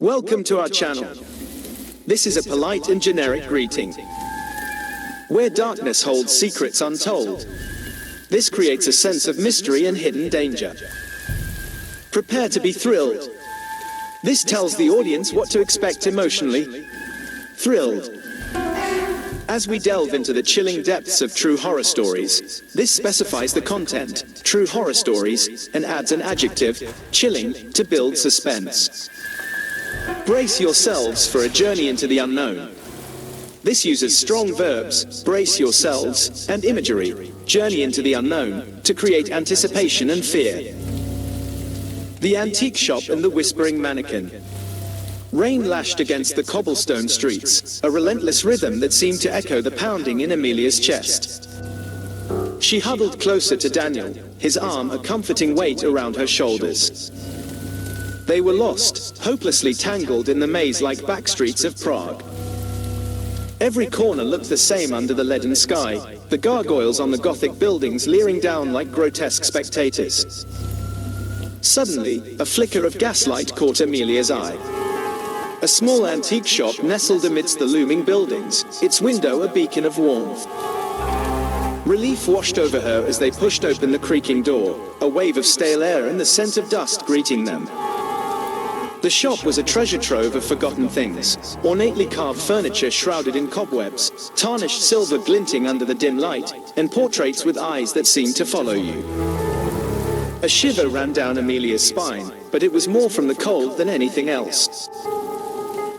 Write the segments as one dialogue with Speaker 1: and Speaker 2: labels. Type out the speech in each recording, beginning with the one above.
Speaker 1: Welcome to our channel. This is a polite and generic greeting. Where darkness holds secrets untold, this creates a sense of mystery and hidden danger. Prepare to be thrilled. This tells the audience what to expect emotionally. Thrilled. As we delve into the chilling depths of true horror stories, this specifies the content, true horror stories, and adds an adjective, chilling, to build suspense. Brace yourselves for a journey into the unknown. This uses strong verbs, brace yourselves, and imagery, journey into the unknown, to create anticipation and fear. The antique shop and the whispering mannequin. Rain lashed against the cobblestone streets, a relentless rhythm that seemed to echo the pounding in Amelia's chest. She huddled closer to Daniel, his arm a comforting weight around her shoulders. They were lost, hopelessly tangled in the maze-like backstreets of Prague. Every corner looked the same under the leaden sky, the gargoyles on the Gothic buildings leering down like grotesque spectators. Suddenly, a flicker of gaslight caught Amelia's eye. A small antique shop nestled amidst the looming buildings, its window a beacon of warmth. Relief washed over her as they pushed open the creaking door, a wave of stale air and the scent of dust greeting them. The shop was a treasure trove of forgotten things, ornately carved furniture shrouded in cobwebs, tarnished silver glinting under the dim light, and portraits with eyes that seemed to follow you. A shiver ran down Amelia's spine, but it was more from the cold than anything else.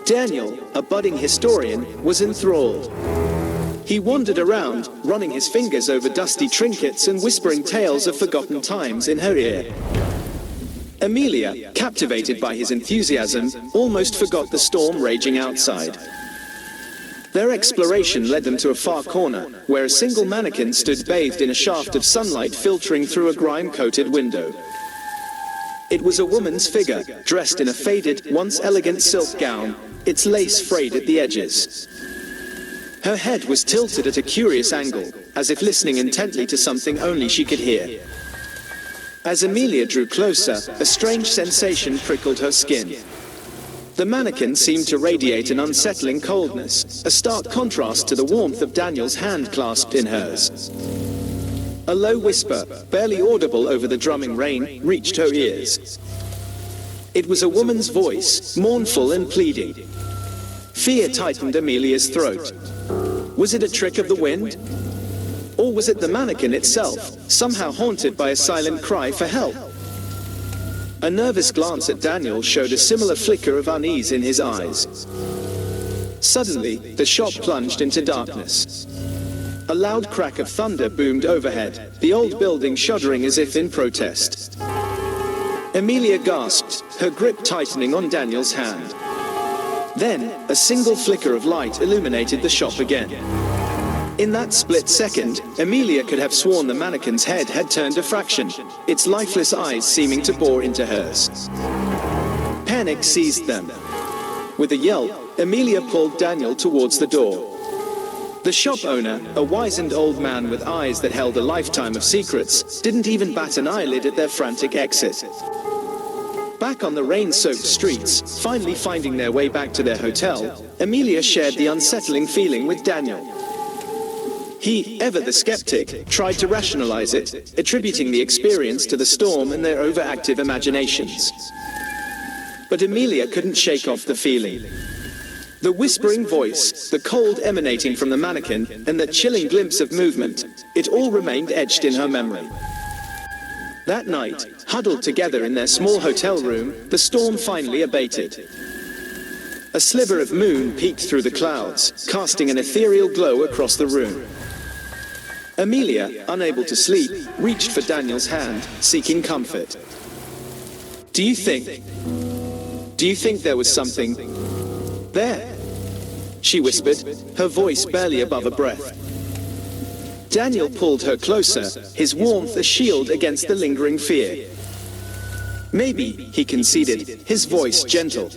Speaker 1: Daniel, a budding historian, was enthralled. He wandered around, running his fingers over dusty trinkets and whispering tales of forgotten times in her ear. Amelia, captivated by his enthusiasm, almost forgot the storm raging outside. Their exploration led them to a far corner, where a single mannequin stood bathed in a shaft of sunlight filtering through a grime-coated window. It was a woman's figure, dressed in a faded, once elegant silk gown, its lace frayed at the edges. Her head was tilted at a curious angle, as if listening intently to something only she could hear. As Amelia drew closer, a strange sensation prickled her skin. The mannequin seemed to radiate an unsettling coldness, a stark contrast to the warmth of Daniel's hand clasped in hers. A low whisper, barely audible over the drumming rain, reached her ears. It was a woman's voice, mournful and pleading. Fear tightened Amelia's throat. Was it a trick of the wind? Or was it the mannequin itself, somehow haunted by a silent cry for help? A nervous glance at Daniel showed a similar flicker of unease in his eyes. Suddenly, the shop plunged into darkness. A loud crack of thunder boomed overhead, the old building shuddering as if in protest. Amelia gasped, her grip tightening on Daniel's hand. Then, a single flicker of light illuminated the shop again. In that split second, Amelia could have sworn the mannequin's head had turned a fraction, its lifeless eyes seeming to bore into hers. Panic seized them. With a yelp, Amelia pulled Daniel towards the door. The shop owner, a wizened old man with eyes that held a lifetime of secrets, didn't even bat an eyelid at their frantic exit. Back on the rain-soaked streets, finally finding their way back to their hotel, Amelia shared the unsettling feeling with Daniel. He, ever the skeptic, tried to rationalize it, attributing the experience to the storm and their overactive imaginations. But Amelia couldn't shake off the feeling. The whispering voice, the cold emanating from the mannequin, and that chilling glimpse of movement, it all remained etched in her memory. That night, huddled together in their small hotel room, the storm finally abated. A sliver of moon peeked through the clouds, casting an ethereal glow across the room. Amelia, unable to sleep, reached for Daniel's hand, seeking comfort. Do you think there was something there? She whispered, her voice barely above a breath. Daniel pulled her closer, his warmth a shield against the lingering fear. Maybe, he conceded, his voice gentle.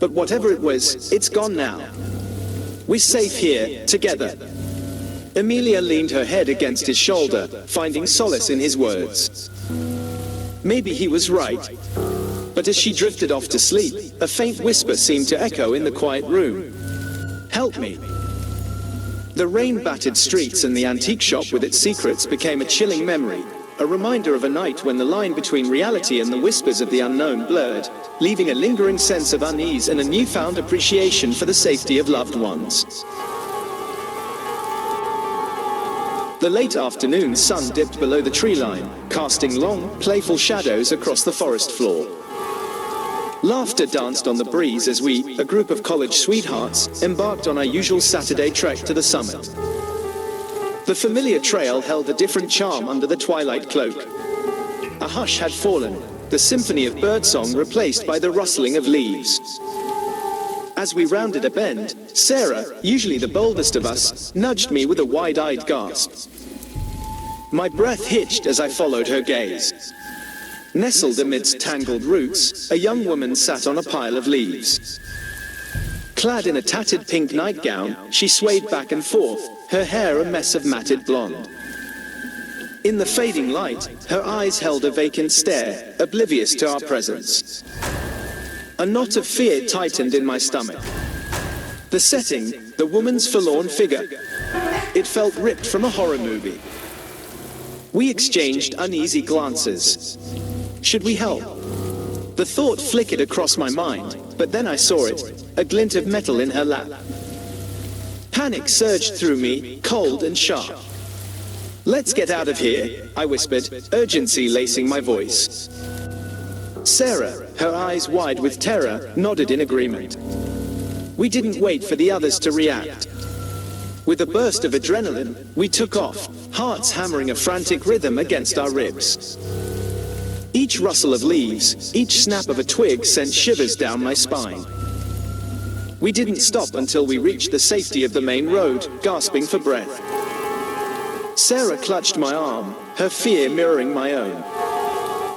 Speaker 1: But whatever it was, it's gone now. We're safe here, together. Amelia leaned her head against his shoulder, finding solace in his words. Maybe he was right. But as she drifted off to sleep, a faint whisper seemed to echo in the quiet room. "Help me." The rain-battered streets and the antique shop with its secrets became a chilling memory, a reminder of a night when the line between reality and the whispers of the unknown blurred, leaving a lingering sense of unease and a newfound appreciation for the safety of loved ones. The late afternoon sun dipped below the tree line, casting long, playful shadows across the forest floor. Laughter danced on the breeze as we, a group of college sweethearts, embarked on our usual Saturday trek to the summit. The familiar trail held a different charm under the twilight cloak. A hush had fallen, the symphony of birdsong replaced by the rustling of leaves. As we rounded a bend, Sarah, usually the boldest of us, nudged me with a wide-eyed gasp. My breath hitched as I followed her gaze. Nestled amidst tangled roots, a young woman sat on a pile of leaves. Clad in a tattered pink nightgown, she swayed back and forth, her hair a mess of matted blonde. In the fading light, her eyes held a vacant stare, oblivious to our presence. A knot of fear tightened in my stomach. The setting, the woman's forlorn figure. It felt ripped from a horror movie. We exchanged uneasy glances. Should we help? The thought flickered across my mind, but then I saw it, a glint of metal in her lap. Panic surged through me, cold and sharp. "Let's get out of here," I whispered, urgency lacing my voice. Sarah, her eyes wide with terror, nodded in agreement. We didn't wait for the others to react. With a burst of adrenaline, we took off, hearts hammering a frantic rhythm against our ribs. Each rustle of leaves, each snap of a twig sent shivers down my spine. We didn't stop until we reached the safety of the main road, gasping for breath. Sarah clutched my arm, her fear mirroring my own.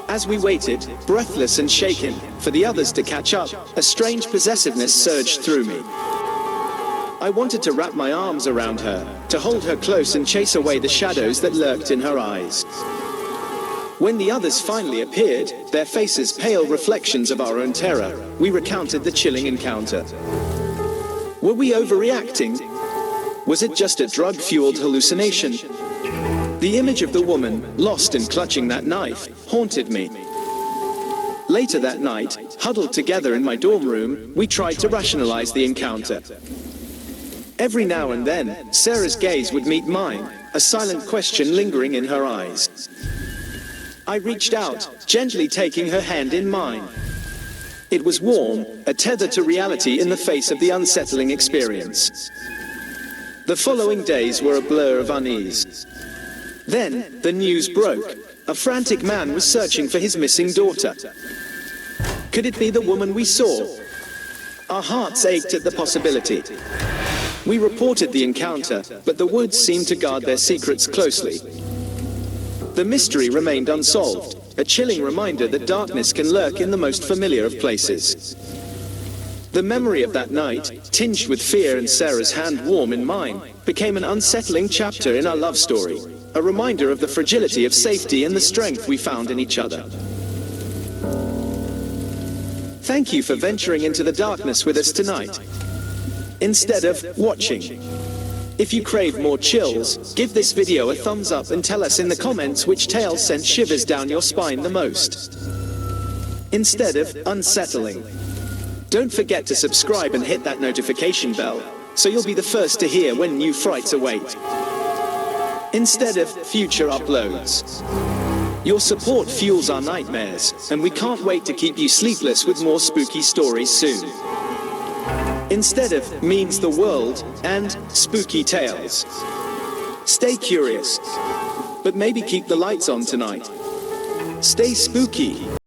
Speaker 1: As we waited, breathless and shaken, for the others to catch up, a strange possessiveness surged through me. I wanted to wrap my arms around her, to hold her close and chase away the shadows that lurked in her eyes. When the others finally appeared, their faces pale reflections of our own terror, we recounted the chilling encounter. Were we overreacting? Was it just a drug-fueled hallucination? The image of the woman, lost and clutching that knife, haunted me. Later that night, huddled together in my dorm room, we tried to rationalize the encounter. Every now and then, Sarah's gaze would meet mine, a silent question lingering in her eyes. I reached out, gently taking her hand in mine. It was warm, a tether to reality in the face of the unsettling experience. The following days were a blur of unease. Then, the news broke. A frantic man was searching for his missing daughter. Could it be the woman we saw? Our hearts ached at the possibility. We reported the encounter, but the woods seemed to guard their secrets closely. The mystery remained unsolved, a chilling reminder that darkness can lurk in the most familiar of places. The memory of that night, tinged with fear and Sarah's hand warm in mine, became an unsettling chapter in our love story, a reminder of the fragility of safety and the strength we found in each other. Thank you for venturing into the darkness with us tonight. Instead of watching. If you crave more chills, give this video a thumbs up and tell us in the comments which tale sent shivers down your spine the most. Instead of unsettling. Don't forget to subscribe and hit that notification bell, so you'll be the first to hear when new frights await. Instead of future uploads. Your support fuels our nightmares, and we can't wait to keep you sleepless with more spooky stories soon. Instead of means the world and spooky tales. Stay curious, but maybe keep the lights on tonight. Stay spooky.